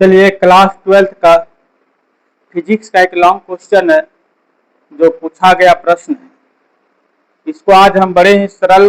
चलिए class 12th का physics का एक लॉन्ग क्वेश्चन है जो पूछा गया प्रश्न है। इसको आज हम बड़े ही सरल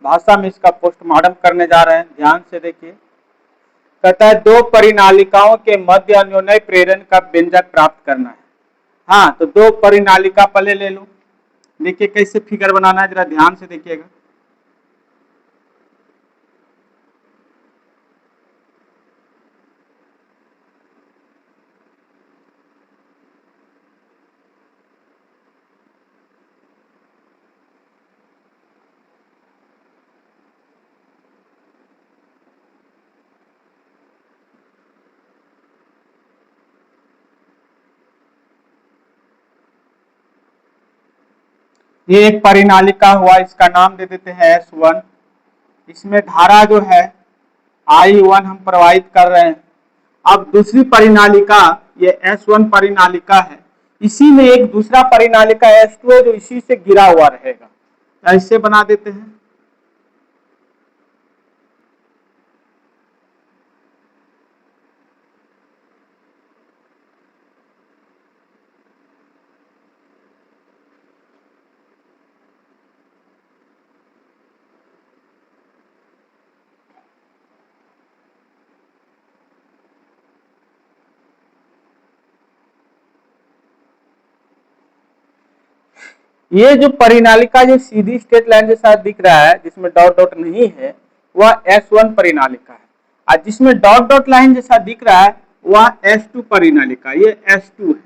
भाषा में इसका पोस्टमार्टम करने जा रहे हैं। ध्यान से देखिए। कहता है दो परिनालिकाओं के मध्य अन्योन्य प्रेरण का व्यंजक प्राप्त करना है। हाँ, तो दो परिनालिका पहले ले लो। देखिए कैसे फिगर बनाना है, जरा ध्यान से देखिएगा। ये एक परिनालिका हुआ, इसका नाम दे देते हैं S1। इसमें धारा जो है I1 हम प्रवाहित कर रहे हैं। अब दूसरी परिनालिका ये S1 परिनालिका है, इसी में एक दूसरा परिनालिका S2 है जो इसी से गिरा हुआ रहेगा। ऐसे बना देते हैं। ये जो परिनालिका जो सीधी स्ट्रेट लाइन के साथ दिख रहा है, जिसमें डॉट डॉट नहीं है, वह S1 परिनालिका है। और जिसमें डॉट डॉट लाइन जैसा दिख रहा है वह S2 परिनालिका, ये S2 है।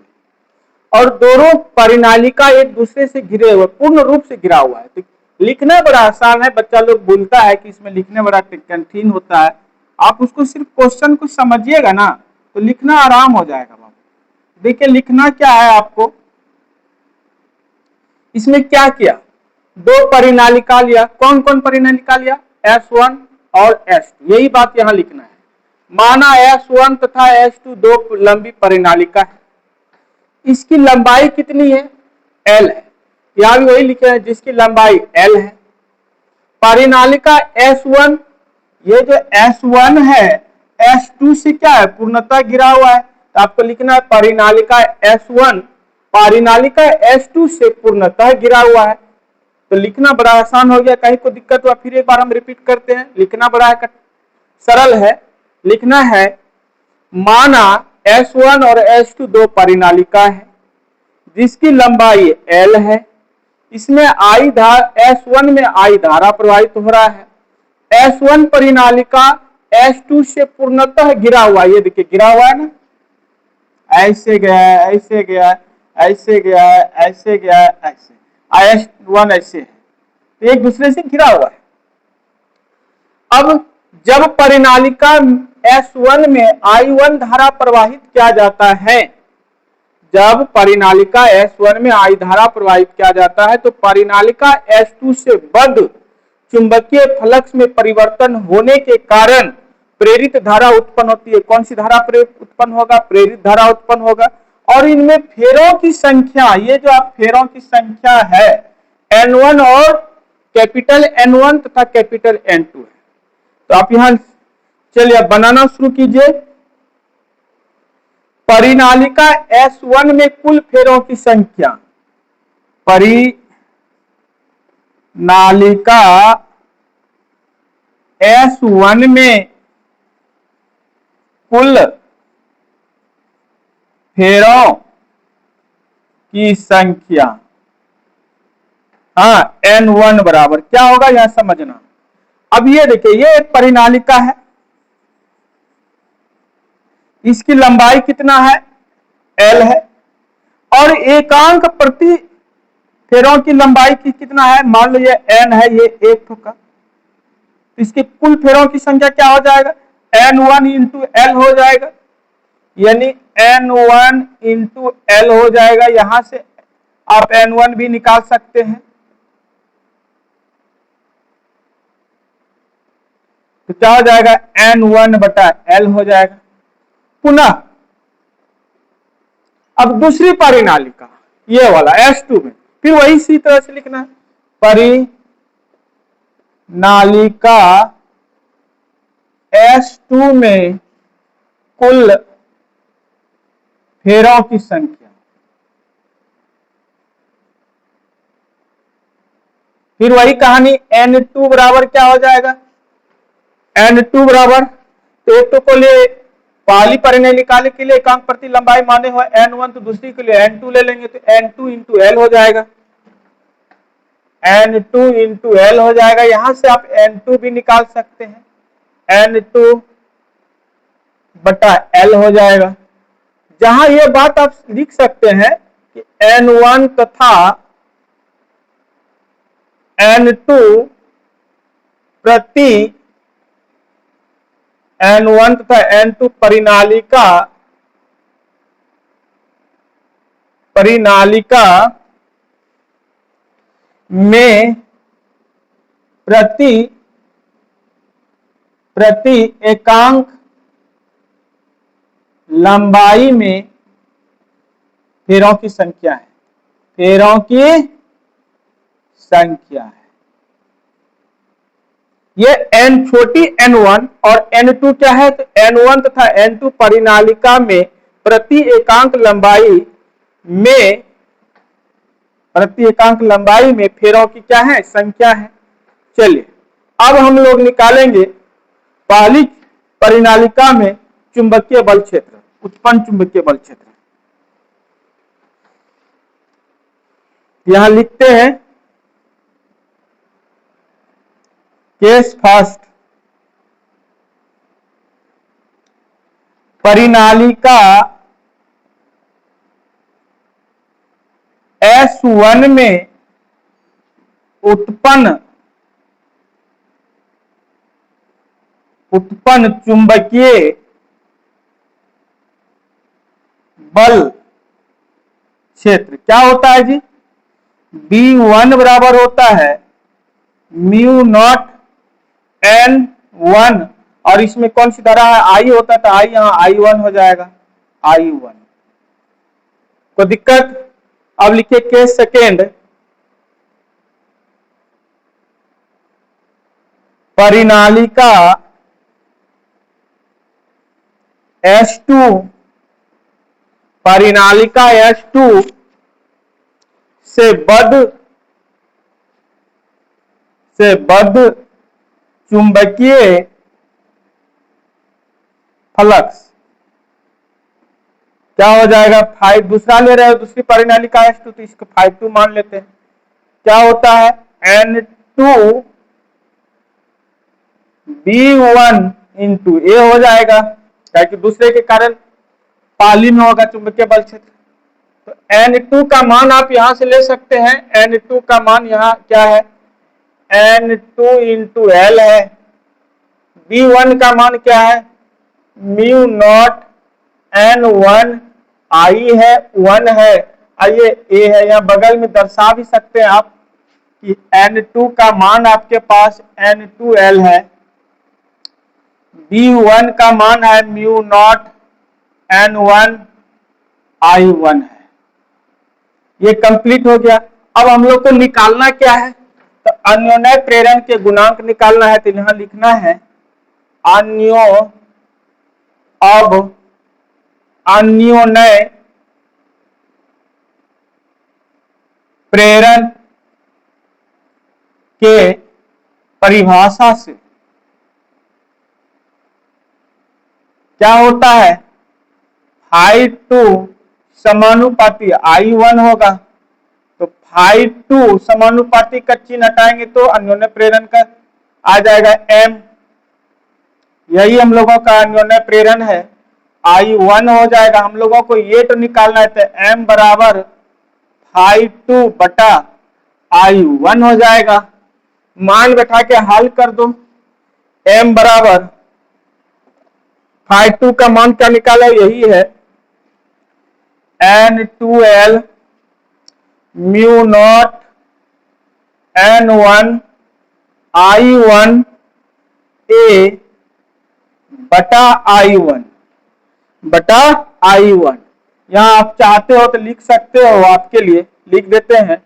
और दोनों परिनालिका एक दूसरे से घिरे हुए, पूर्ण रूप से घिरा हुआ है। तो लिखना बड़ा आसान है, बच्चा लोग भूलता है कि इसमें लिखने बड़ा कठिन होता है। आप उसको सिर्फ क्वेश्चन को समझिएगा ना तो लिखना आराम हो जाएगा बाबू। देखिए लिखना क्या है आपको, इसमें क्या किया, दो परिनालिका लिया। कौन कौन परिनालिका लिया? S1 और S2, यही बात यहां लिखना है। माना S1 तथा S2 दो लंबी परिनालिका है। इसकी लंबाई कितनी है? L है। यहां भी वही लिखे हैं, जिसकी लंबाई L है। परिनालिका S1, ये जो S1 है S2 से क्या है, पूर्णतः गिरा हुआ है। तो आपको लिखना है परिनालिका S1 परिनालिका S2 से पूर्णतः गिरा हुआ है। तो लिखना बड़ा आसान हो गया। कहीं को दिक्कत हुआ फिर एक बार हम रिपीट करते हैं। लिखना बड़ा सरल है। लिखना है माना S1 और S2 दो परिनालिका है जिसकी लंबाई L है। इसमें I धारा, S1 में I धारा प्रवाहित हो रहा है। S1 परिनालिका S2 से पूर्णतः गिरा हुआ, ये देखिए गिरा हुआ है ना, ऐसे गया है, ऐसे गया है, ऐसे गया है, ऐसे गया है, ऐसे S1 ऐसे है, तो एक दूसरे से घिरा हुआ है। अब जब परिनालिका S1 में I1 धारा प्रवाहित किया जाता है, जब परिनालिका S1 में I धारा प्रवाहित किया जाता है तो परिनालिका S2 से बद्ध चुंबकीय फ्लक्स में परिवर्तन होने के कारण प्रेरित धारा उत्पन्न होती है। कौन सी धारा उत्पन्न होगा? प्रेरित धारा उत्पन्न होगा। और इनमें फेरों की संख्या, ये जो आप फेरों की संख्या है N1 और कैपिटल N1 तथा कैपिटल N2 है। तो आप यहां चलिए अब बनाना शुरू कीजिए। परिनालिका S1 में कुल फेरों की संख्या, परिनालिका S1 में कुल फेरों की संख्या, हाँ N1 बराबर क्या होगा यहां समझना। अब ये देखिए, ये एक परिनालिका है, इसकी लंबाई कितना है? L है। और एकांक प्रति फेरों की लंबाई की कितना है? मान लो ये N है, ये एक होगा, इसकी कुल फेरों की संख्या क्या हो जाएगा? N1 इंटू L हो जाएगा, यानी N1 इंटू L हो जाएगा। यहां से आप N1 भी निकाल सकते हैं। तो क्या हो जाएगा? N1 बटा L हो जाएगा। पुनः अब दूसरी परिनालिका, ये वाला S2 में फिर वही इसी तरह से लिखना है। परिनालिका S2 में कुल फेरों की संख्या। फिर वही कहानी N2 बराबर क्या हो जाएगा, N2 बराबर तो एक तो को लिए पहली परिणाम निकालने के लिए एकांक प्रति लंबाई माने हो N1, तो दूसरी के लिए N2 ले लेंगे तो N2 इंटू L हो जाएगा, N2 इंटू L हो जाएगा। यहां से आप N2 भी निकाल सकते हैं, N2 बटा L हो जाएगा। जहां यह बात आप लिख सकते हैं कि N1 तथा N2 प्रति N1 तथा N2 परिनालिका में प्रति एकांक लंबाई में फेरों की संख्या है, फेरों की संख्या है। ये n छोटी n1 और n2 क्या है, तो n1 तथा n2 परिनालिका में प्रति एकांक लंबाई में फेरों की क्या है, संख्या है। चलिए अब हम लोग निकालेंगे पहली परिनालिका में चुंबकीय बल क्षेत्र, उत्पन्न चुंबकीय बल क्षेत्र। यहां लिखते हैं केस फर्स्ट, परिनालिका S1 में उत्पन्न चुंबकीय बल क्षेत्र क्या होता है जी, B1 बराबर होता है म्यू नॉट N1, और इसमें कौन सी धारा है, I होता है, तो I यहां I1 हो जाएगा, I1। कोई दिक्कत? अब लिखिए केस सेकेंड, परिनालिका S2 से बद्ध चुंबकीय फ्लक्स क्या हो जाएगा, 5, दूसरा ले रहे हो दूसरी परिनालिका S2, तो इसको 5 मान लेते हैं। क्या होता है, N2 B1 इंटू A हो जाएगा, क्योंकि दूसरे के कारण पाली में होगा चुंबकीय बल क्षेत्र। तो N2 का मान आप यहां से ले सकते हैं, N2 का मान यहां क्या है, N2 इंटू L है। B1 का मान क्या है, म्यू नॉट N1 I है, 1 है, आइए A है, यहां बगल में दर्शा भी सकते हैं आप कि N2 का मान आपके पास N2L है, B1 का मान है म्यू नॉट N1 I1 है। ये कंप्लीट हो गया। अब हम लोग को निकालना क्या है, तो अन्योन्य प्रेरण के गुणांक निकालना है। तो यहां लिखना है अन्योन्य प्रेरण के परिभाषा से क्या होता है, φ2 समानुपाती I1 होगा, तो φ2 समानुपाती का चिन्ह हटाएंगे तो अन्योन्य प्रेरण का आ जाएगा M, यही हम लोगों का अन्योन्य प्रेरण है, I1 हो जाएगा। हम लोगों को ये तो निकालना है, तो M बराबर φ2 बटा I1 हो जाएगा। मान बैठा के हल कर दो, M बराबर φ2 का मान क्या निकाला, यही है N2L mu naught N1 I1 A बटा I1। यहां आप चाहते हो तो लिख सकते हो, आपके लिए लिख देते हैं।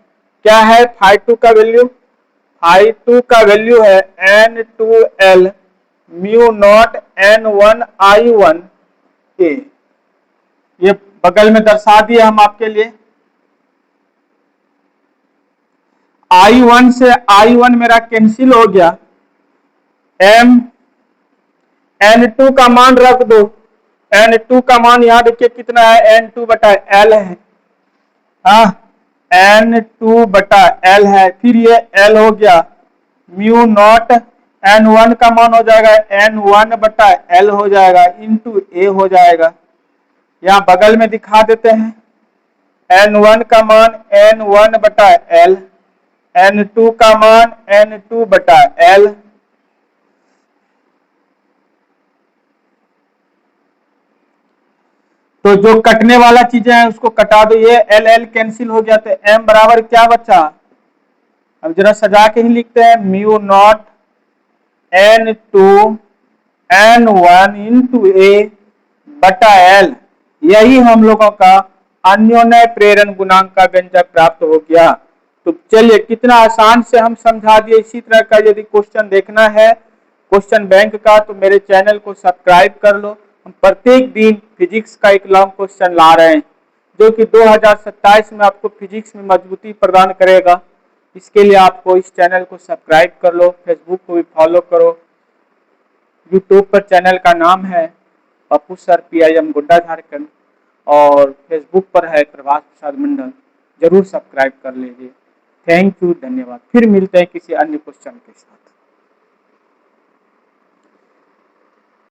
क्या है φ2 का वैल्यू, φ2 का वैल्यू है N2L mu naught N1 I1 ए। ये बगल में दर्शा दिए हम आपके लिए। I1 से I1 मेरा कैंसिल हो गया। M N2 का मान रख दो। N2 का मान यहां देखिए कितना है, N2 बटा L है। N2 बटा L है। फिर ये L हो गया म्यू नॉट, N1 का मान हो जाएगा N1 बटा L हो जाएगा इंटू A हो जाएगा। यहाँ बगल में दिखा देते हैं, N1 का मान N1 बटा L, N2 का मान N2 बटा L। तो जो कटने वाला चीजें हैं उसको कटा दो। ये L L कैंसिल हो गया तो M बराबर क्या बचा, अब जरा सजा के ही लिखते हैं, mu naught N2 N1 into A बटा L। यही हम लोगों का अन्योन्य प्रेरण गुणांक का व्यंजक प्राप्त हो गया। तो चलिए कितना आसान से हम समझा दिए। इसी तरह का यदि क्वेश्चन देखना है क्वेश्चन बैंक का तो मेरे चैनल को सब्सक्राइब कर लो। हम प्रत्येक दिन फिजिक्स का एक लॉन्ग क्वेश्चन ला रहे हैं जो कि 2027 में आपको फिजिक्स में मजबूती प्रदान करेगा। इसके लिए आपको इस चैनल को सब्सक्राइब कर लो, फेसबुक को भी फॉलो करो, यूट्यूब पर चैनल का नाम है पप्पू सर PIM गोड्डा झारखंड, और फेसबुक पर है प्रभास प्रसाद मंडल। जरूर सब्सक्राइब कर लीजिए। थैंक यू, धन्यवाद। फिर मिलते हैं किसी अन्य क्वेश्चन के साथ।